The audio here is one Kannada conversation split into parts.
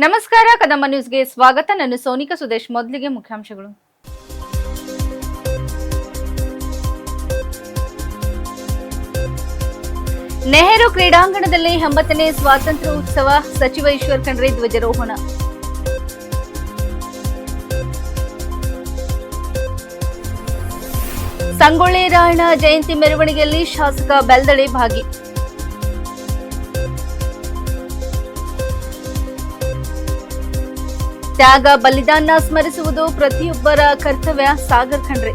ನಮಸ್ಕಾರ ಕದಂಬ ನ್ಯೂಸ್ಗೆ ಸ್ವಾಗತ. ನಾನು ಸೋನಿಕಾ ಸುದೇಶ್. ಮೊದಲಿಗೆ ಮುಖ್ಯಾಂಶಗಳು. ನೆಹರು ಕ್ರೀಡಾಂಗಣದಲ್ಲಿ 80ನೇ ಸ್ವಾತಂತ್ರ್ಯ ಉತ್ಸವ, ಸಚಿವ ಈಶ್ವರ್ ಖಂಡ್ರೆ ಧ್ವಜಾರೋಹಣ. ಸಂಗೊಳ್ಳಿ ರಾಯಣ್ಣ ಜಯಂತಿ ಮೆರವಣಿಗೆಯಲ್ಲಿ ಶಾಸಕ ಬೆಲ್ದಳೆ ಭಾಗಿ. ತ್ಯಾಗ ಬಲಿದಾನ ಸ್ಮರಿಸುವುದು ಪ್ರತಿಯೊಬ್ಬರ ಕರ್ತವ್ಯ, ಸಾಗರ್ ಖಂಡ್ರೆ.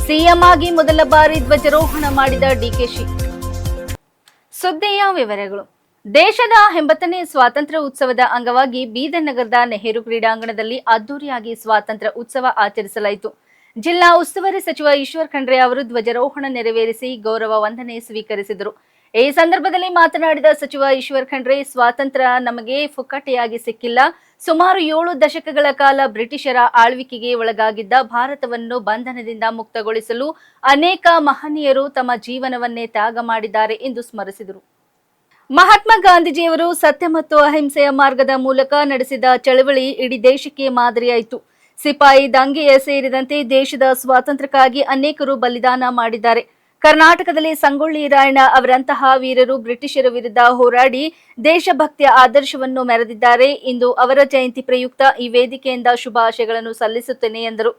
ಸಿಎಂ ಆಗಿ ಮೊದಲ ಬಾರಿ ಧ್ವಜಾರೋಹಣ ಮಾಡಿದ ಡಿಕೆಶಿ. ಸುದ್ದಿಯ ವಿವರಗಳು. ದೇಶದ 80ನೇ ಸ್ವಾತಂತ್ರ್ಯ ಉತ್ಸವದ ಅಂಗವಾಗಿ ಬೀದರ್ ನಗರದ ನೆಹರು ಕ್ರೀಡಾಂಗಣದಲ್ಲಿ ಅದ್ದೂರಿಯಾಗಿ ಸ್ವಾತಂತ್ರ್ಯ ಉತ್ಸವ ಆಚರಿಸಲಾಯಿತು. ಜಿಲ್ಲಾ ಉಸ್ತುವಾರಿ ಸಚಿವ ಈಶ್ವರ್ ಖಂಡ್ರೆ ಅವರು ಧ್ವಜಾರೋಹಣ ನೆರವೇರಿಸಿ ಗೌರವ ವಂದನೆ ಸ್ವೀಕರಿಸಿದರು. ಈ ಸಂದರ್ಭದಲ್ಲಿ ಮಾತನಾಡಿದ ಸಚಿವ ಈಶ್ವರ್ ಖಂಡ್ರೆ, ಸ್ವಾತಂತ್ರ್ಯ ನಮಗೆ ಫುಕ್ಕಟೆಯಾಗಿ ಸಿಕ್ಕಿಲ್ಲ. ಸುಮಾರು 7 ದಶಕಗಳ ಕಾಲ ಬ್ರಿಟಿಷರ ಆಳ್ವಿಕೆಗೆ ಒಳಗಾಗಿದ್ದ ಭಾರತವನ್ನು ಬಂಧನದಿಂದ ಮುಕ್ತಗೊಳಿಸಲು ಅನೇಕ ಮಹನೀಯರು ತಮ್ಮ ಜೀವನವನ್ನೇ ತ್ಯಾಗ ಮಾಡಿದ್ದಾರೆ ಎಂದು ಸ್ಮರಿಸಿದರು. ಮಹಾತ್ಮ ಗಾಂಧೀಜಿಯವರು ಸತ್ಯ ಮತ್ತು ಅಹಿಂಸೆಯ ಮಾರ್ಗದ ಮೂಲಕ ನಡೆಸಿದ ಚಳವಳಿ ಇಡೀ ದೇಶಕ್ಕೆ ಮಾದರಿಯಾಯಿತು. ಸಿಪಾಯಿ ದಂಗೆಯ ಸೇರಿದಂತೆ ದೇಶದ ಸ್ವಾತಂತ್ರ್ಯಕ್ಕಾಗಿ ಅನೇಕರು ಬಲಿದಾನ ಮಾಡಿದ್ದಾರೆ. ಕರ್ನಾಟಕದಲ್ಲಿ ಸಂಗೊಳ್ಳಿ ರಾಯಣ್ಣ ಅವರಂತಹ ವೀರರು ಬ್ರಿಟಿಷರ ವಿರುದ್ಧ ಹೋರಾಡಿ ದೇಶಭಕ್ತಿಯ ಆದರ್ಶವನ್ನು ಮೆರೆದಿದ್ದಾರೆ. ಇಂದು ಅವರ ಜಯಂತಿ ಪ್ರಯುಕ್ತ ಈ ವೇದಿಕೆಯಿಂದ ಶುಭಾಶಯಗಳನ್ನು ಸಲ್ಲಿಸುತ್ತೇನೆ ಎಂದರು.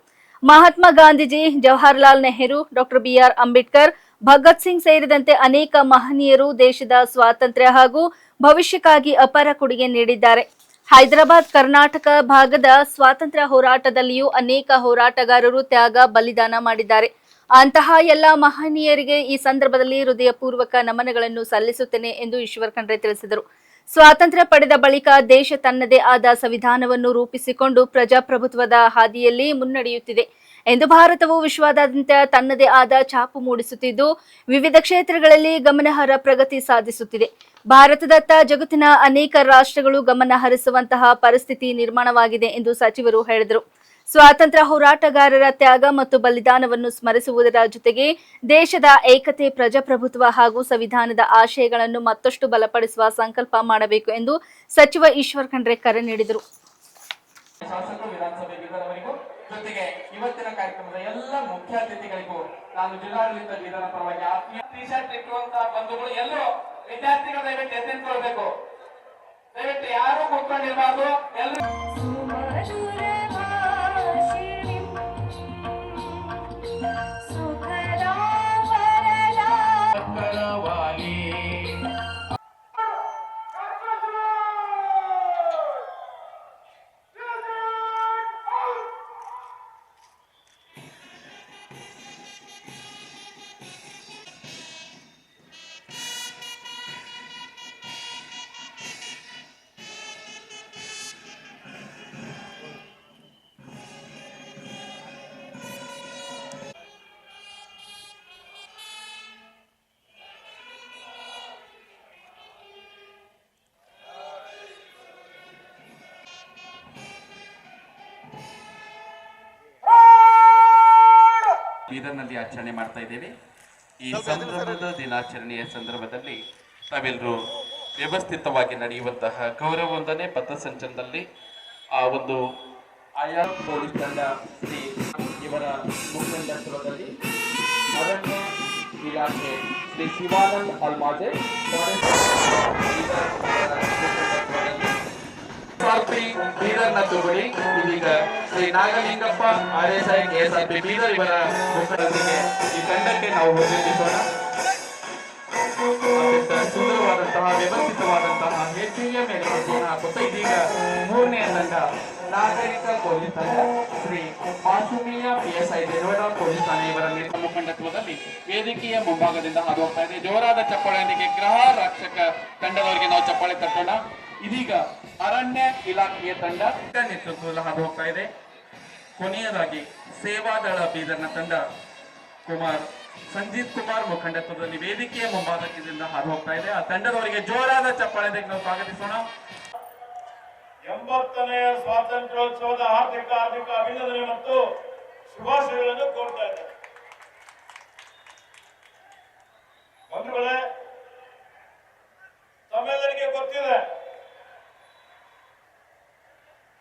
ಮಹಾತ್ಮ ಗಾಂಧೀಜಿ, ಜವಾಹರಲಾಲ್ ನೆಹರು, ಡಾಕ್ಟರ್ BR ಅಂಬೇಡ್ಕರ್, ಭಗತ್ ಸಿಂಗ್ ಸೇರಿದಂತೆ ಅನೇಕ ಮಹನೀಯರು ದೇಶದ ಸ್ವಾತಂತ್ರ್ಯ ಹಾಗೂ ಭವಿಷ್ಯಕ್ಕಾಗಿ ಅಪಾರ ಕೊಡುಗೆ ನೀಡಿದ್ದಾರೆ. ಹೈದರಾಬಾದ್ ಕರ್ನಾಟಕ ಭಾಗದ ಸ್ವಾತಂತ್ರ್ಯ ಹೋರಾಟದಲ್ಲಿಯೂ ಅನೇಕ ಹೋರಾಟಗಾರರು ತ್ಯಾಗ ಬಲಿದಾನ ಮಾಡಿದ್ದಾರೆ. ಅಂತಹ ಎಲ್ಲ ಮಹನೀಯರಿಗೆ ಈ ಸಂದರ್ಭದಲ್ಲಿ ಹೃದಯಪೂರ್ವಕ ನಮನಗಳನ್ನು ಸಲ್ಲಿಸುತ್ತೇನೆ ಎಂದು ಈಶ್ವರ್ ಖಂಡ್ರೆ ತಿಳಿಸಿದರು. ಸ್ವಾತಂತ್ರ್ಯ ಪಡೆದ ಬಳಿಕ ದೇಶ ತನ್ನದೇ ಆದ ಸಂವಿಧಾನವನ್ನು ರೂಪಿಸಿಕೊಂಡು ಪ್ರಜಾಪ್ರಭುತ್ವದ ಹಾದಿಯಲ್ಲಿ ಮುನ್ನಡೆಯುತ್ತಿದೆ ಎಂದು ಭಾರತವು ವಿಶ್ವದಾದ್ಯಂತ ತನ್ನದೇ ಆದ ಛಾಪು ಮೂಡಿಸುತ್ತಿದ್ದು ವಿವಿಧ ಕ್ಷೇತ್ರಗಳಲ್ಲಿ ಗಮನಾರ್ಹ ಪ್ರಗತಿ ಸಾಧಿಸುತ್ತಿದೆ. ಭಾರತದತ್ತ ಜಗತ್ತಿನ ಅನೇಕ ರಾಷ್ಟ್ರಗಳು ಗಮನ ಹರಿಸುವಂತಹ ಪರಿಸ್ಥಿತಿ ನಿರ್ಮಾಣವಾಗಿದೆ ಎಂದು ಸಚಿವರು ಹೇಳಿದರು. ಸ್ವಾತಂತ್ರ್ಯ ಹೋರಾಟಗಾರರ ತ್ಯಾಗ ಮತ್ತು ಬಲಿದಾನವನ್ನು ಸ್ಮರಿಸುವುದರ ಜೊತೆಗೆ ದೇಶದ ಏಕತೆ, ಪ್ರಜಾಪ್ರಭುತ್ವ ಹಾಗೂ ಸಂವಿಧಾನದ ಆಶಯಗಳನ್ನು ಮತ್ತಷ್ಟು ಬಲಪಡಿಸುವ ಸಂಕಲ್ಪ ಮಾಡಬೇಕು ಎಂದು ಸಚಿವ ಈಶ್ವರ್ ಖಂಡ್ರೆ ಕರೆ ನೀಡಿದರು. ಜೊತೆಗೆ ಇವತ್ತಿನ ಕಾರ್ಯಕ್ರಮದ ಎಲ್ಲ ಮುಖ್ಯ ಅತಿಥಿಗಳಿಗೂ ನಾನು ಜಿಲ್ಲಾಡಳಿತ ಬೀದರ್ ಪರವಾಗಿ ಆತ್ಮೀಯ ಟಿ-ಶರ್ಟ್ ಇಟ್ಟುವಂತಹ ಬಂಧುಗಳು ಎಲ್ಲರೂ ವಿದ್ಯಾರ್ಥಿಗಳು ದಯವಿಟ್ಟು ಎದ್ದೆಂದುಕೊಳ್ಬೇಕು. ದಯವಿಟ್ಟು ಯಾರು ಕೂತ್ಕೊಂಡಿರಬಾರ್ದು. ಎಲ್ಲರೂ ಬೀದರ್ನಲ್ಲಿ ಆಚರಣೆ ಮಾಡ್ತಾ ಇದ್ದೇವೆ. ಈ ಸಂಭ್ರಮದ ದಿನಾಚರಣೆಯ ಸಂದರ್ಭದಲ್ಲಿ ತಾವೆಲ್ಲರೂ ವ್ಯವಸ್ಥಿತವಾಗಿ ನಡೆಯುವಂತಹ ಗೌರವ ವಂದನೆ ಪಥಸಂಚಲನದಲ್ಲಿ ಆ ಒಂದು ಆಯಾ ಪೊಲೀಸ್ ತಂಡ ಶ್ರೀ ಇವರ ಮುಖಂಡತ್ವದಲ್ಲಿ ಅರಣ್ಯ ಇಲಾಖೆ ಶ್ರೀ ಶಿವಾನಂದ್ ಅಲ್ಮಾಜೆ ಬೀದರ್ನ ತುಗುಳಿ ಇದೀಗ ಶ್ರೀ ನಾಗಲಿಂಗಪ್ಪ RSI KSRP ಬೀದರ್ ಇವರ ಮುಖಂಡರಿಗೆ ಈ ತಂಡಕ್ಕೆ ನಾವು ಹೊಂದಿಸೋಣ. ಸುಂದರವಾದಂತಹ ವ್ಯವಸ್ಥಿತವಾದಂತಹ ಹೆಜ್ಜೆಯ ಮೇಲೆ ಹೆಜ್ಜೆಯನ್ನು ಹಾಕುತ್ತಾ ಇದೀಗ 3ನೇ ತಂಡ ನಾಗರಿಕ ಪೊಲೀಸ್ ತಂಡ ಶ್ರೀ ಮಾಸುಮಿಯ PSI ದೇವಡ ಪೊಲೀಸ್ ಠಾಣೆ ಇವರ ಮುಖಂಡತ್ವದಲ್ಲಿ ವೇದಿಕೆಯ ಮುಂಭಾಗದಿಂದ ಹಾದು ಹೋಗ್ತಾ ಇದೆ. ಜೋರಾದ ಚಪ್ಪಾಳೆಯೊಂದಿಗೆ ಗೃಹ ರಕ್ಷಕ ತಂಡದವರಿಗೆ ನಾವು ಚಪ್ಪಾಳೆ ತಟ್ಟೋಣ. ಇದೀಗ ಅರಣ್ಯ ಇಲಾಖೆಯ ತಂಡ ನೇತೃತ್ವದಲ್ಲಿ ಹಾದು ಹೋಗ್ತಾ ಇದೆ. ಕೊನೆಯದಾಗಿ ಸೇವಾದಳ ಬೀದರ್ನ ತಂಡ ಸಂಜೀತ್ ಕುಮಾರ್ ಮುಖಂಡತ್ವದಲ್ಲಿ ವೇದಿಕೆಯ ಮುಂಭಾಗದಿಂದ ಹಾದು ಹೋಗ್ತಾ ಇದೆ. ಆ ತಂಡದವರಿಗೆ ಜೋರಾದ ಚಪ್ಪಾಳೆಗೆ ನಾವು ಸ್ವಾಗತಿಸೋಣ. 80ನೇ ಸ್ವಾತಂತ್ರ್ಯೋತ್ಸವದ ಹಾರ್ದಿಕ ಅಭಿನಂದನೆ ಮತ್ತು ಶುಭಾಶಯಗಳನ್ನು ಕೋರ್ತಾ ಇದ್ದಾರೆ. ಬಂಧುಗಳೇ, ತಮ್ಮೆಲ್ಲರಿಗೆ ಗೊತ್ತಿದೆ,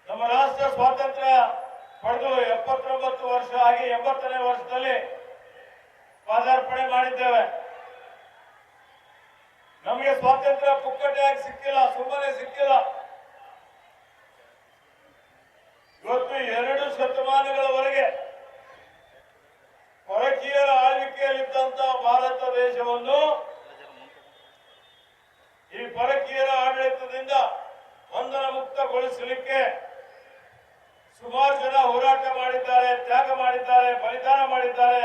ನಮ್ಮ ರಾಷ್ಟ್ರ ಸ್ವಾತಂತ್ರ್ಯ ಪಡೆದು 79 ವರ್ಷ ಆಗಿ 80ನೇ ವರ್ಷದಲ್ಲಿ ಪಾದಾರ್ಪಣೆ ಮಾಡಿದ್ದೇವೆ. ನಮಗೆ ಸ್ವಾತಂತ್ರ್ಯ ಪುಕ್ಕಟೆಯಾಗಿ ಸಿಕ್ಕಿಲ್ಲ, ಸುಮ್ಮನೆ ಸಿಕ್ಕಿಲ್ಲ. ಇವತ್ತು 2 ಶತಮಾನಗಳವರೆಗೆ ಪರಕೀಯರ ಆಳ್ವಿಕೆಯಲ್ಲಿದ್ದಂತ ಭಾರತ ದೇಶವನ್ನು ಈ ಪರಕೀಯರ ಆಡಳಿತದಿಂದ ಬಂಧನ ಮುಕ್ತಗೊಳಿಸಲಿಕ್ಕೆ ಸುಮಾರು ಜನ ಹೋರಾಟ ಮಾಡಿದ್ದಾರೆ, ತ್ಯಾಗ ಮಾಡಿದ್ದಾರೆ, ಬಲಿದಾನ ಮಾಡಿದ್ದಾರೆ,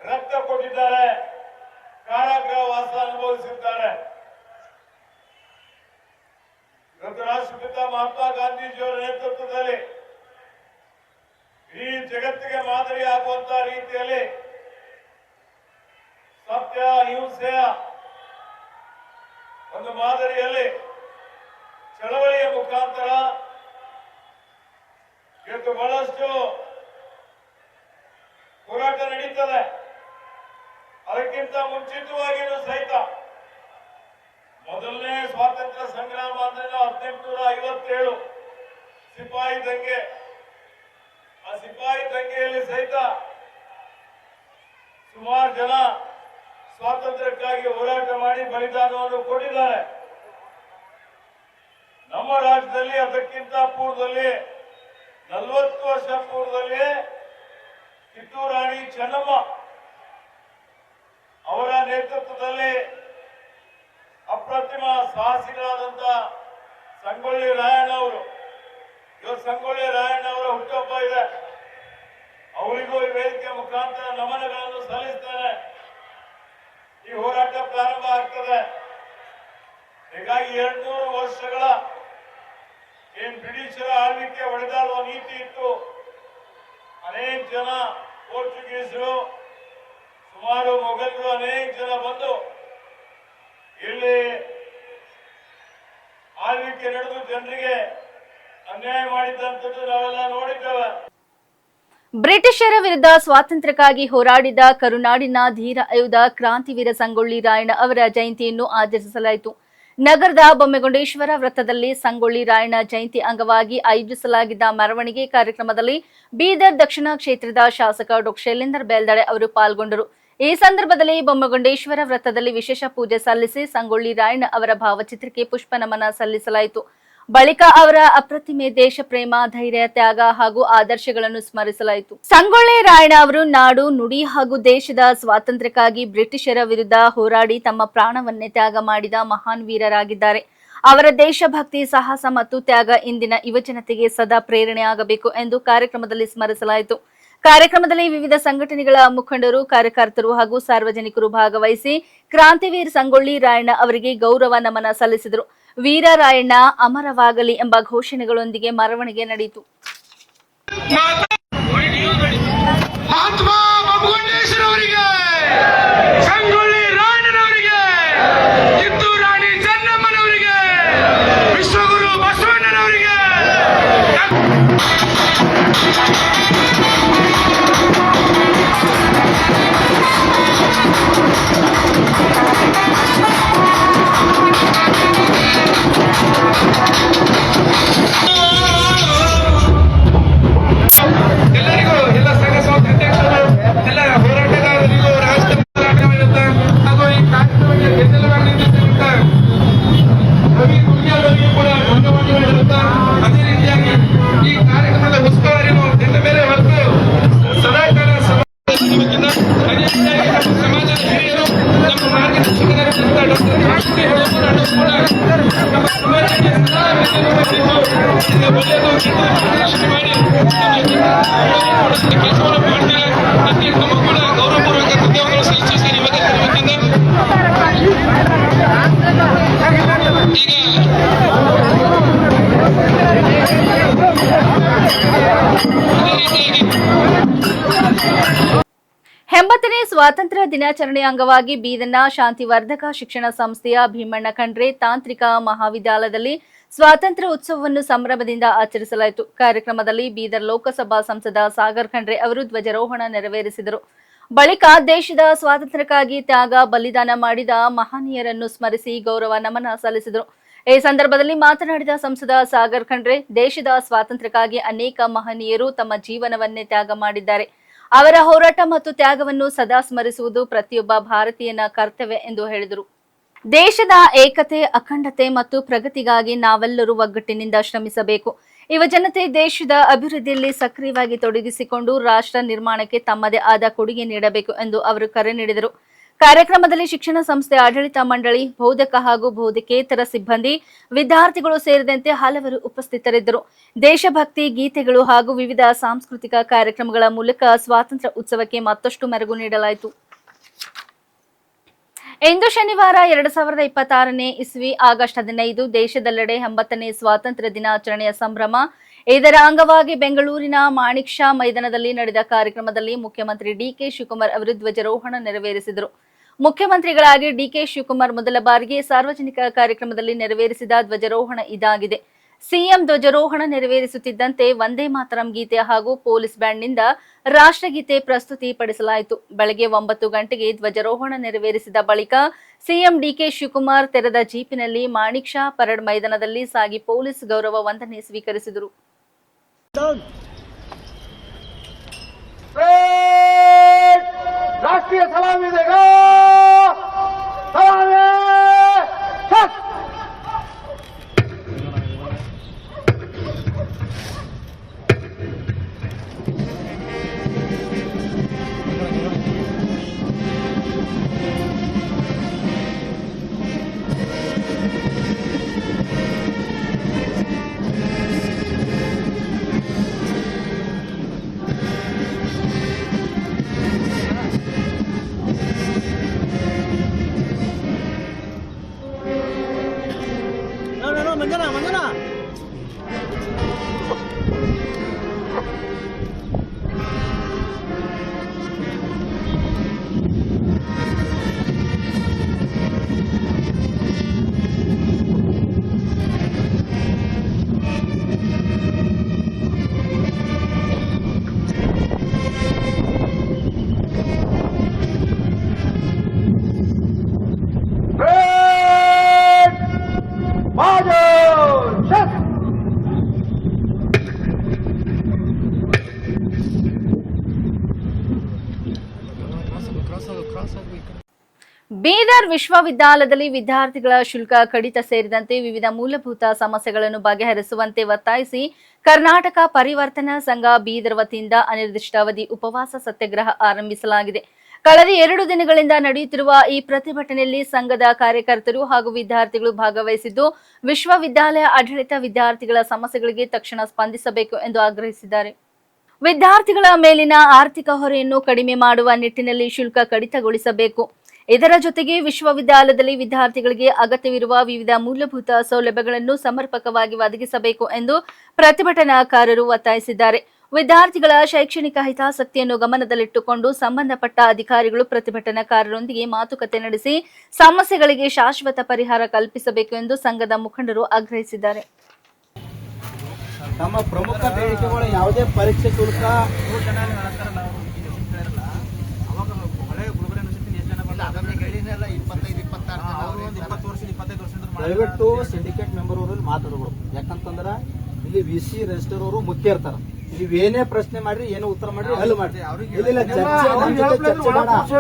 ರಕ್ತ ಕೊಟ್ಟಿದ್ದಾರೆ, ಕಾರಾಗೃಹ ವಾಸ ಅನುಭವಿಸಿದ್ದಾರೆ. ಇವತ್ತು ರಾಷ್ಟ್ರಪಿತ ಮಹಾತ್ಮ ಗಾಂಧೀಜಿಯವರ ನೇತೃತ್ವದಲ್ಲಿ ಈ ಜಗತ್ತಿಗೆ ಮಾದರಿಯಾಗುವಂತಹ ರೀತಿಯಲ್ಲಿ ಸತ್ಯ ಅಹಿಂಸೆಯ ಒಂದು ಮಾದರಿಯಲ್ಲಿ ಚಳವಳಿಯ ಮುಖಾಂತರ ಇವತ್ತು ಬಹಳಷ್ಟು ಹೋರಾಟ ನಡೀತದೆ. ಅದಕ್ಕಿಂತ ಮುಂಚಿತವಾಗಿಯೂ ಸಹಿತ ಮೊದಲನೇ ಸ್ವಾತಂತ್ರ್ಯ ಸಂಗ್ರಾಮ ಅಂದ್ರೆ 1857 ಸಿಪಾಯಿ ದಂಗೆ. ಆ ಸಿಪಾಯಿ ದಂಗೆಯಲ್ಲಿ ಸಹಿತ ಸುಮಾರು ಜನ ಸ್ವಾತಂತ್ರ್ಯಕ್ಕಾಗಿ ಹೋರಾಟ ಮಾಡಿ ಬಲಿದಾನವನ್ನು ಕೊಟ್ಟಿದ್ದಾರೆ. ನಮ್ಮ ರಾಜ್ಯದಲ್ಲಿ ಅದಕ್ಕಿಂತ ಪೂರ್ವದಲ್ಲಿ 40 ವರ್ಷ ಪೂರ್ವದಲ್ಲಿ ಕಿತ್ತೂರು ರಾಣಿ ಚೆನ್ನಮ್ಮ ಅವರ ನೇತೃತ್ವದಲ್ಲಿ ಅಪ್ರತಿಮ ಸಾಹಸಿಗಳಾದಂತ ಸಂಗೊಳ್ಳಿ ರಾಯಣ್ಣ ಅವರು, ಇವತ್ತು ಸಂಗೊಳ್ಳಿ ರಾಯಣ್ಣ ಅವರ ಹುಟ್ಟುಹಬ್ಬ ಇದೆ. ಅವರಿಗೂ ಈ ವೇದಿಕೆ ಮುಖಾಂತರ ನಮನಗಳನ್ನು ಸಲ್ಲಿಸ್ತೇನೆ. ಈ ಹೋರಾಟ ಪ್ರಾರಂಭ ಆಗ್ತದೆ. ಹೀಗಾಗಿ 200 ವರ್ಷಗಳ ಏನ್ ಬ್ರಿಟಿಷರ ಆಳ್ವಿಕೆ ಹೊಡೆದಾಡುವ ನೀತಿ ಇತ್ತು, ಅನೇಕ ಜನ ಪೋರ್ಚುಗೀಸರು, ಸುಮಾರು ಮೊಘಲರು ಅನೇಕ ಜನ ಬಂದು ಇಲ್ಲಿ ಆಳ್ವಿಕೆ ನಡೆದು ಜನರಿಗೆ ಅನ್ಯಾಯ ಮಾಡಿದ್ದಂಥದ್ದು ನಾವೆಲ್ಲ ನೋಡಿದ್ದೇವೆ. ಬ್ರಿಟಿಷರ ವಿರುದ್ಧ ಸ್ವಾತಂತ್ರ್ಯಕ್ಕಾಗಿ ಹೋರಾಡಿದ ಕರುನಾಡಿನ ಧೀರ ಯೋಧ ಕ್ರಾಂತಿವೀರ ಸಂಗೊಳ್ಳಿ ರಾಯಣ್ಣ ಅವರ ಜಯಂತಿಯನ್ನು ಆಚರಿಸಲಾಯಿತು. ನಗರದ ಬೊಮ್ಮೆಗೊಂಡೇಶ್ವರ ವೃತ್ತದಲ್ಲಿ ಸಂಗೊಳ್ಳಿ ರಾಯಣ್ಣ ಜಯಂತಿ ಅಂಗವಾಗಿ ಆಯೋಜಿಸಲಾಗಿದ್ದ ಮೆರವಣಿಗೆ ಕಾರ್ಯಕ್ರಮದಲ್ಲಿ ಬೀದರ್ ದಕ್ಷಿಣ ಕ್ಷೇತ್ರದ ಶಾಸಕ ಡಾ ಶೈಲೇಂದರ್ ಬೇಲ್ದಳೆ ಅವರು ಪಾಲ್ಗೊಂಡರು. ಈ ಸಂದರ್ಭದಲ್ಲಿ ಬೊಮ್ಮೆಗೊಂಡೇಶ್ವರ ವೃತ್ತದಲ್ಲಿ ವಿಶೇಷ ಪೂಜೆ ಸಲ್ಲಿಸಿ ಸಂಗೊಳ್ಳಿ ರಾಯಣ್ಣ ಅವರ ಭಾವಚಿತ್ರಕ್ಕೆ ಪುಷ್ಪ ನಮನ ಸಲ್ಲಿಸಲಾಯಿತು. ಬಳಿಕ ಅವರ ಅಪ್ರತಿಮೆ ದೇಶ ಪ್ರೇಮ, ಧೈರ್ಯ, ತ್ಯಾಗ ಹಾಗೂ ಆದರ್ಶಗಳನ್ನು ಸ್ಮರಿಸಲಾಯಿತು. ಸಂಗೊಳ್ಳಿ ರಾಯಣ್ಣ ಅವರು ನಾಡು, ನುಡಿ ಹಾಗೂ ದೇಶದ ಸ್ವಾತಂತ್ರ್ಯಕ್ಕಾಗಿ ಬ್ರಿಟಿಷರ ವಿರುದ್ಧ ಹೋರಾಡಿ ತಮ್ಮ ಪ್ರಾಣವನ್ನೇ ತ್ಯಾಗ ಮಾಡಿದ ಮಹಾನ್ ವೀರರಾಗಿದ್ದಾರೆ. ಅವರ ದೇಶಭಕ್ತಿ, ಸಾಹಸ ಮತ್ತು ತ್ಯಾಗ ಇಂದಿನ ಯುವಜನತೆಗೆ ಸದಾ ಪ್ರೇರಣೆಯಾಗಬೇಕು ಎಂದು ಕಾರ್ಯಕ್ರಮದಲ್ಲಿ ಸ್ಮರಿಸಲಾಯಿತು. ಕಾರ್ಯಕ್ರಮದಲ್ಲಿ ವಿವಿಧ ಸಂಘಟನೆಗಳ ಮುಖಂಡರು, ಕಾರ್ಯಕರ್ತರು ಹಾಗೂ ಸಾರ್ವಜನಿಕರು ಭಾಗವಹಿಸಿ ಕ್ರಾಂತಿವೀರ ಸಂಗೊಳ್ಳಿ ರಾಯಣ್ಣ ಅವರಿಗೆ ಗೌರವ ನಮನ ಸಲ್ಲಿಸಿದರು. ವೀರ ರಾಯಣ್ಣ ಅಮರವಾಗಲಿ ಎಂಬ ಘೋಷಣೆಗಳೊಂದಿಗೆ ಮೆರವಣಿಗೆ ನಡೆಯಿತು. ಸಂಗೊಳ್ಳಿ ರಾಯಣ್ಣನವರಿಗೆ, ಕಿತ್ತೂರು ರಾಣಿ ಚೆನ್ನಮ್ಮನವರಿಗೆ, ವಿಶ್ವಗುರು ಬಸವಣ್ಣನವರಿಗೆ. ಎಲ್ಲರಿಗೂ, ಎಲ್ಲ ಸಂಘ ಸಂಸ್ಥಾಧ್ಯಕ್ಷರು, ಎಲ್ಲ ಹೋರಾಟಗಾರರಿಗೂ ರಾಷ್ಟ್ರ ಹೋರಾಟವಿರುತ್ತ ಹಾಗೂ ಈ ಕಾರ್ಯಕ್ರಮಕ್ಕೆ ಬೆನ್ನೆಲುಬಾಗಿ ನಿಂತಿರುತ್ತ ರವಿ ಕುರ್ಗಿಯವರಿಗೆ ಕೂಡ ಧನ್ಯವಾದಗಳಿರುತ್ತ, ಅದೇ ರೀತಿಯಾಗಿ ಈ ಕಾರ್ಯಕ್ರಮದ ಉಸ್ತುವಾರಿಯನ್ನು ನಿನ್ನ ಮೇಲೆ ಹೊತ್ತು ಸದಾಕಾಲ ಸಮಾಜದಿಂದ, ಅದೇ ರೀತಿಯಾಗಿ ನಮ್ಮ ಸಮಾಜದ ಹಿರಿಯರು, ನಮ್ಮ ಮಾರ್ಗದರ್ಶಕರಾದಂಥ ಡಾಕ್ಟರ್ ರಾಷ್ಟ್ರೀಯ ಹೋರಾಟಗಳು ಕೂಡ ನಮ್ಮ ಸಮಾಜಕ್ಕೆ ಸದಾ ಬೆನ್ನೆಲುಬಾಗಿದ್ದು ಇದು ಒಳ್ಳೆಯದು ಮಾರ್ಗದರ್ಶನ ಮಾಡಿ ಕೆಲಸವನ್ನು ಮಾಡ್ತಾರೆ. ಅದಕ್ಕೆ ನಮ್ಮ ಕೂಡ ಗೌರವಪೂರ್ವಕ ಧನ್ಯವಾದಗಳು ಸಲ್ಲಿಸುತ್ತೇನೆ. ಇವತ್ತಿಂದ ಎಂಬತ್ತನೇ ಸ್ವಾತಂತ್ರ್ಯ ದಿನಾಚರಣೆ ಅಂಗವಾಗಿ ಬೀದರ್ನ ಶಾಂತಿವರ್ಧಕ ಶಿಕ್ಷಣ ಸಂಸ್ಥೆಯ ಭೀಮಣ್ಣ ಖಂಡ್ರೆ ತಾಂತ್ರಿಕ ಮಹಾವಿದ್ಯಾಲಯದಲ್ಲಿ ಸ್ವಾತಂತ್ರ್ಯ ಉತ್ಸವವನ್ನು ಸಂಭ್ರಮದಿಂದ ಆಚರಿಸಲಾಯಿತು. ಕಾರ್ಯಕ್ರಮದಲ್ಲಿ ಬೀದರ್ ಲೋಕಸಭಾ ಸಂಸದ ಸಾಗರ್ ಖಂಡ್ರೆ ಅವರು ಧ್ವಜಾರೋಹಣ ನೆರವೇರಿಸಿದರು. ಬಳಿಕ ದೇಶದ ಸ್ವಾತಂತ್ರ್ಯಕ್ಕಾಗಿ ತ್ಯಾಗ ಬಲಿದಾನ ಮಾಡಿದ ಮಹನೀಯರನ್ನು ಸ್ಮರಿಸಿ ಗೌರವ ನಮನ ಸಲ್ಲಿಸಿದರು. ಈ ಸಂದರ್ಭದಲ್ಲಿ ಮಾತನಾಡಿದ ಸಂಸದ ಸಾಗರ್ ಖಂಡ್ರೆ, ದೇಶದ ಸ್ವಾತಂತ್ರ್ಯಕ್ಕಾಗಿ ಅನೇಕ ಮಹನೀಯರು ತಮ್ಮ ಜೀವನವನ್ನೇ ತ್ಯಾಗ ಮಾಡಿದ್ದಾರೆ. ಅವರ ಹೋರಾಟ ಮತ್ತು ತ್ಯಾಗವನ್ನು ಸದಾ ಸ್ಮರಿಸುವುದು ಪ್ರತಿಯೊಬ್ಬ ಭಾರತೀಯನ ಕರ್ತವ್ಯ ಎಂದು ಹೇಳಿದರು. ದೇಶದ ಏಕತೆ, ಅಖಂಡತೆ ಮತ್ತು ಪ್ರಗತಿಗಾಗಿ ನಾವೆಲ್ಲರೂ ಒಗ್ಗಟ್ಟಿನಿಂದ ಶ್ರಮಿಸಬೇಕು. ಯುವ ಜನತೆ ದೇಶದ ಅಭಿವೃದ್ಧಿಯಲ್ಲಿ ಸಕ್ರಿಯವಾಗಿ ತೊಡಗಿಸಿಕೊಂಡು ರಾಷ್ಟ್ರ ನಿರ್ಮಾಣಕ್ಕೆ ತಮ್ಮದೇ ಆದ ಕೊಡುಗೆ ನೀಡಬೇಕು ಎಂದು ಅವರು ಕರೆ ನೀಡಿದರು. ಕಾರ್ಯಕ್ರಮದಲ್ಲಿ ಶಿಕ್ಷಣ ಸಂಸ್ಥೆ ಆಡಳಿತ ಮಂಡಳಿ, ಬೋಧಕ ಹಾಗೂ ಬೋಧಕೇತರ ಸಿಬ್ಬಂದಿ, ವಿದ್ಯಾರ್ಥಿಗಳು ಸೇರಿದಂತೆ ಹಲವರು ಉಪಸ್ಥಿತರಿದ್ದರು. ದೇಶಭಕ್ತಿ ಗೀತೆಗಳು ಹಾಗೂ ವಿವಿಧ ಸಾಂಸ್ಕೃತಿಕ ಕಾರ್ಯಕ್ರಮಗಳ ಮೂಲಕ ಸ್ವಾತಂತ್ರ್ಯ ಉತ್ಸವಕ್ಕೆ ಮತ್ತಷ್ಟು ಮೆರುಗು ನೀಡಲಾಯಿತು. ಇಂದು ಶನಿವಾರ 2026ನೇ ಇಸ್ವಿ ಆಗಸ್ಟ್ 15 ದೇಶದೆಲ್ಲೆಡೆ 80ನೇ ಸ್ವಾತಂತ್ರ್ಯ ದಿನಾಚರಣೆಯ ಸಂಭ್ರಮ. ಇದರ ಅಂಗವಾಗಿ ಬೆಂಗಳೂರಿನ ಮಾಣಿಕ್ ಷಾ ಮೈದಾನದಲ್ಲಿ ನಡೆದ ಕಾರ್ಯಕ್ರಮದಲ್ಲಿ ಮುಖ್ಯಮಂತ್ರಿ ಡಿಕೆ ಶಿವಕುಮಾರ್ ಅವರು ಧ್ವಜಾರೋಹಣ ನೆರವೇರಿಸಿದರು. ಮುಖ್ಯಮಂತ್ರಿಗಳಾಗಿ ಡಿಕೆ ಶಿವಕುಮಾರ್ ಮೊದಲ ಬಾರಿಗೆ ಸಾರ್ವಜನಿಕ ಕಾರ್ಯಕ್ರಮದಲ್ಲಿ ನೆರವೇರಿಸಿದ ಧ್ವಜಾರೋಹಣ ಇದಾಗಿದೆ. ಸಿಎಂ ಧ್ವಜಾರೋಹಣ ನೆರವೇರಿಸುತ್ತಿದ್ದಂತೆ ವಂದೇ ಮಾತರಂ ಗೀತೆ ಹಾಗೂ ಪೊಲೀಸ್ ಬ್ಯಾಂಡ್ನಿಂದ ರಾಷ್ಟ್ರಗೀತೆ ಪ್ರಸ್ತುತಿ ಪಡಿಸಲಾಯಿತು. ಬೆಳಗ್ಗೆ 9 ಗಂಟೆಗೆ ಧ್ವಜಾರೋಹಣ ನೆರವೇರಿಸಿದ ಬಳಿಕ ಸಿಎಂ ಡಿಕೆ ಶಿವಕುಮಾರ್ ತೆರೆದ ಜೀಪಿನಲ್ಲಿ ಮಾಣಿಕ್ ಷಾ ಪರೇಡ್ ಮೈದಾನದಲ್ಲಿ ಸಾಗಿ ಪೊಲೀಸ್ ಗೌರವ ವಂದನೆ ಸ್ವೀಕರಿಸಿದರು. ರಾಷ್ಟ್ರೀಯ ಸಲಾಮಿ ದೇಗಾ ಸಲಾಮಿ ಛಕ್ ಬೀದರ್ ವಿಶ್ವವಿದ್ಯಾಲಯದಲ್ಲಿ ವಿದ್ಯಾರ್ಥಿಗಳ ಶುಲ್ಕ ಕಡಿತ ಸೇರಿದಂತೆ ವಿವಿಧ ಮೂಲಭೂತ ಸಮಸ್ಯೆಗಳನ್ನು ಬಗೆಹರಿಸುವಂತೆ ಒತ್ತಾಯಿಸಿ ಕರ್ನಾಟಕ ಪರಿವರ್ತನಾ ಸಂಘ ಬೀದರ್ ವತಿಯಿಂದ ಅನಿರ್ದಿಷ್ಟಾವಧಿ ಉಪವಾಸ ಸತ್ಯಾಗ್ರಹ ಆರಂಭಿಸಲಾಗಿದೆ. ಕಳೆದ 2 ದಿನಗಳಿಂದ ನಡೆಯುತ್ತಿರುವ ಈ ಪ್ರತಿಭಟನೆಯಲ್ಲಿ ಸಂಘದ ಕಾರ್ಯಕರ್ತರು ಹಾಗೂ ವಿದ್ಯಾರ್ಥಿಗಳು ಭಾಗವಹಿಸಿದ್ದು, ವಿಶ್ವವಿದ್ಯಾಲಯ ಆಡಳಿತ ವಿದ್ಯಾರ್ಥಿಗಳ ಸಮಸ್ಯೆಗಳಿಗೆ ತಕ್ಷಣ ಸ್ಪಂದಿಸಬೇಕು ಎಂದು ಆಗ್ರಹಿಸಿದ್ದಾರೆ. ವಿದ್ಯಾರ್ಥಿಗಳ ಮೇಲಿನ ಆರ್ಥಿಕ ಹೊರೆಯನ್ನು ಕಡಿಮೆ ಮಾಡುವ ನಿಟ್ಟಿನಲ್ಲಿ ಶುಲ್ಕ ಕಡಿತಗೊಳಿಸಬೇಕು. ಇದರ ಜೊತೆಗೆ ವಿಶ್ವವಿದ್ಯಾಲಯದಲ್ಲಿ ವಿದ್ಯಾರ್ಥಿಗಳಿಗೆ ಅಗತ್ಯವಿರುವ ವಿವಿಧ ಮೂಲಭೂತ ಸೌಲಭ್ಯಗಳನ್ನು ಸಮರ್ಪಕವಾಗಿ ಒದಗಿಸಬೇಕು ಎಂದು ಪ್ರತಿಭಟನಾಕಾರರು ಒತ್ತಾಯಿಸಿದ್ದಾರೆ. ವಿದ್ಯಾರ್ಥಿಗಳ ಶೈಕ್ಷಣಿಕ ಹಿತಾಸಕ್ತಿಯನ್ನು ಗಮನದಲ್ಲಿಟ್ಟುಕೊಂಡು ಸಂಬಂಧಪಟ್ಟ ಅಧಿಕಾರಿಗಳು ಪ್ರತಿಭಟನಾಕಾರರೊಂದಿಗೆ ಮಾತುಕತೆ ನಡೆಸಿ ಸಮಸ್ಯೆಗಳಿಗೆ ಶಾಶ್ವತ ಪರಿಹಾರ ಕಲ್ಪಿಸಬೇಕು ಎಂದು ಸಂಘದ ಮುಖಂಡರು ಆಗ್ರಹಿಸಿದ್ದಾರೆ. ನಮ್ಮ ಪ್ರಮುಖ ಬೇಡಿಕೆಗಳು ಯಾವುದೇ ಪರೀಕ್ಷೆ ಶುಲ್ಕ ದಯವಿಟ್ಟು ಸಿಂಡಿಕೇಟ್ ಮೆಂಬರ್ ಅವರು ಮಾತಾಡಬಹುದು. ಯಾಕಂತಂದ್ರ ಇಲ್ಲಿ ವಿಸಿ ರಿಜಿಸ್ಟರ್ ಅವರು ಮುಖ್ಯ ಇರ್ತಾರ. ನೀವೇನೇ ಪ್ರಶ್ನೆ ಮಾಡ್ರಿ, ಏನೋ ಉತ್ತರ ಮಾಡ್ರಿ, ಹಲ್ ಮಾಡ್ರಿ. ಇಲ್ಲ ಚರ್ಚೆ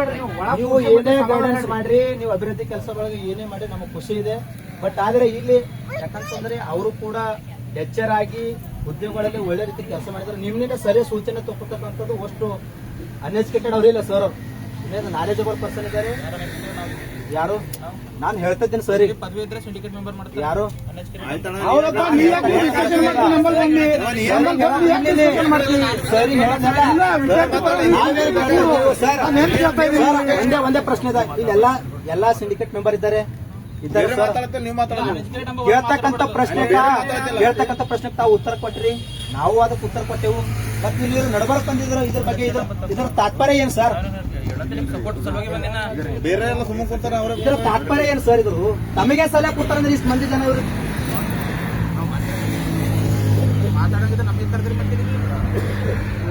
ನೀವು ಏನೇ ಗೈಡೆನ್ಸ್ ಮಾಡ್ರಿ, ನೀವು ಅಭಿವೃದ್ಧಿ ಕೆಲಸಗಳಿಗೆ ಏನೇ ಮಾಡಿ ನಮಗೆ ಖುಷಿ ಇದೆ. ಬಟ್ ಆದ್ರೆ ಇಲ್ಲಿ ಯಾಕಂತಂದ್ರೆ ಅವರು ಕೂಡ ಎಚ್ಚರಾಗಿ ಉದ್ಯೋಗಗಳಲ್ಲಿ ಒಳ್ಳೆ ರೀತಿ ಕೆಲಸ ಮಾಡಿದ್ರೆ ನಿಮ್ನಿಂದ ಸರಿ ಸೂಚನೆ ತಗೋತಕ್ಕಂಥದ್ದು ಅಷ್ಟು ಅನ್ಎಜುಕೇಟೆಡ್ ಅವರಿಲ್ಲ ಸರ್. ನಾಲೆಜಬಲ್ ಪರ್ಸನ್ ಇದ್ದಾರೆ. ಯಾರು ನಾನು ಹೇಳ್ತಾ ಇದ್ದೀನಿ ಸರಿ, ಪದವಿ ಇದ್ರೆ ಸಿಂಡಿಕೇಟ್ ಮೆಂಬರ್ ಮಾಡ್ತಾರೆ. ಯಾರು ಒಂದೇ ಪ್ರಶ್ನೆ ಇದೆ. ಇಲ್ಲೆಲ್ಲ ಎಲ್ಲಾ ಸಿಂಡಿಕೇಟ್ ಮೆಂಬರ್ ಇದ್ದಾರೆ ಹೇಳ್ತಕ್ಕಂಥ ಪ್ರಶ್ನೆ ತಾವು ಉತ್ತರ ಕೊಟ್ರಿ, ನಾವು ಅದಕ್ಕೆ ಉತ್ತರ ಕೊಟ್ಟೆವು. ಮತ್ತೆ ಇಲ್ಲಿ ನಡಬರ್ಕ್ ಬಂದಿದ್ರು, ಇದ್ರ ಬಗ್ಗೆ ಇದರ ತಾತ್ಪರ್ಯ ಏನ್ ಸರ್? ಬೇರೆ ಎಲ್ಲ ಸುಮ್ಮ ಕೂತಾರ. ಇದರ ತಾತ್ಪರ್ಯ ಏನ್ ಸರ್? ಇದ್ರು ತಮಗೆ ಸಲ ಕೂತಾರಂದ್ರೆ ಇಷ್ಟು ಮಂದಿ ಜನ ಇವರು ಮಾತಾಡೋದಿದ್ರೆ ನಮಗೆ ಕರೆದ್ರಿ.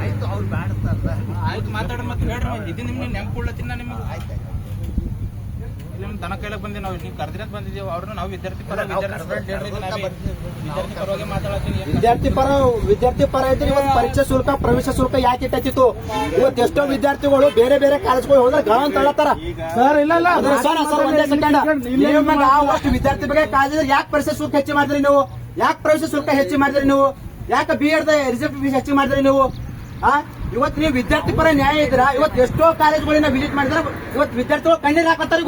ಆಯ್ತು ಅವ್ರು ಬ್ಯಾಡ್ತಾರಲ್ಲ ಆಯ್ತು ಮಾತಾಡೋಣ ಮತ್ತೆ ಹೇಳ್ರಿ ಇದು ನಿಮ್ಗೆ ನೆನಪುಳ್ಳತ್ತಿನ ನಿಮ್ಗೆ ಆಯ್ತು ಇಲ್ಲಿ ದನ ಕೈಲಕ್ ಬಂದಿ ನಾವು ನೀವು ಕರೆದಿರಕ್ ಬಂದಿದ್ದೀವಿ ಅವ್ರನ್ನ ನಾವು ವಿದ್ಯಾರ್ಥಿ ಪರ ವಿದ್ಯಾರ್ಥಿ ಪರವಾಗಿ ಮಾತಾಡತ್ತೀನಿ ವಿದ್ಯಾರ್ಥಿ ಪರ ಇದ್ರೆ ಇವತ್ತು ಪರೀಕ್ಷೆ ಶುಲ್ಕ ಪ್ರವೇಶ ಶುಲ್ಕ ಯಾಕೆ ಇಟ್ಟಿತ್ತು ಇವತ್ತು ಎಷ್ಟೋ ವಿದ್ಯಾರ್ಥಿಗಳು ಬೇರೆ ಬೇರೆ ಕಾಲೇಜ್ಗಳು ಹೋದ್ರೆ ಗಾಳ ಅಂತ ಹೇಳತ್ತಾರ ಸರ್ ಇಲ್ಲ ಒಂದೇ ಸೆಕೆಂಡ್ ಅಷ್ಟು ವಿದ್ಯಾರ್ಥಿ ಬಗ್ಗೆ ಕಾಲೇಜ್ ಯಾಕೆ ಪರೀಕ್ಷೆ ಶುಲ್ಕ ಹೆಚ್ಚು ಮಾಡಿದ್ರಿ ನೀವು ಯಾಕೆ ಪ್ರವೇಶ ಶುಲ್ಕ ಹೆಚ್ಚು ಮಾಡಿದ್ರಿ ನೀವು ಯಾಕೆ BEd ರಿಸಲ್ಟ್ ಫೀಸ್ ಹೆಚ್ಚು ಮಾಡಿದ್ರಿ ನೀವು ಇವತ್ತು ನೀವು ವಿದ್ಯಾರ್ಥಿ ಪರ ನ್ಯಾಯ ಇದ್ರ ಇವತ್ತು ಎಷ್ಟೋ ಕಾಲೇಜ್ಗಳನ್ನ ವಿಸಿಟ್ ಮಾಡಿದ್ರೆ ಇವತ್ತು ವಿದ್ಯಾರ್ಥಿಗಳು ಕಣ್ಣೀರ್ ಹಾಕತ್ತಾರ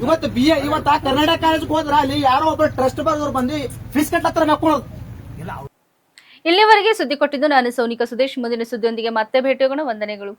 ಇವತ್ತು BA ಇವತ್ತು ಆ ಕರ್ನಾಟಕ ಕಾಲೇಜ್ ಹೋದ್ರ ಅಲ್ಲಿ ಯಾರೋ ಒಬ್ಬರು ಟ್ರಸ್ಟ್ ಬರ್ದವ್ರು ಬಂದು ಫೀಸ್ ಕಟ್ಟತ್ತಾರ ಹಾಕೊಳ್ಳೋದು. ಇಲ್ಲಿವರೆಗೆ ಸುದ್ದಿ ಕೊಟ್ಟಿದ್ದು ನಾನು ಸೋನಿಕಾ ಸುದೇಶ್. ಮುಂದಿನ ಸುದ್ದಿಯೊಂದಿಗೆ ಮತ್ತೆ ಭೇಟಿಯಾಗೋಣ. ವಂದನೆಗಳು.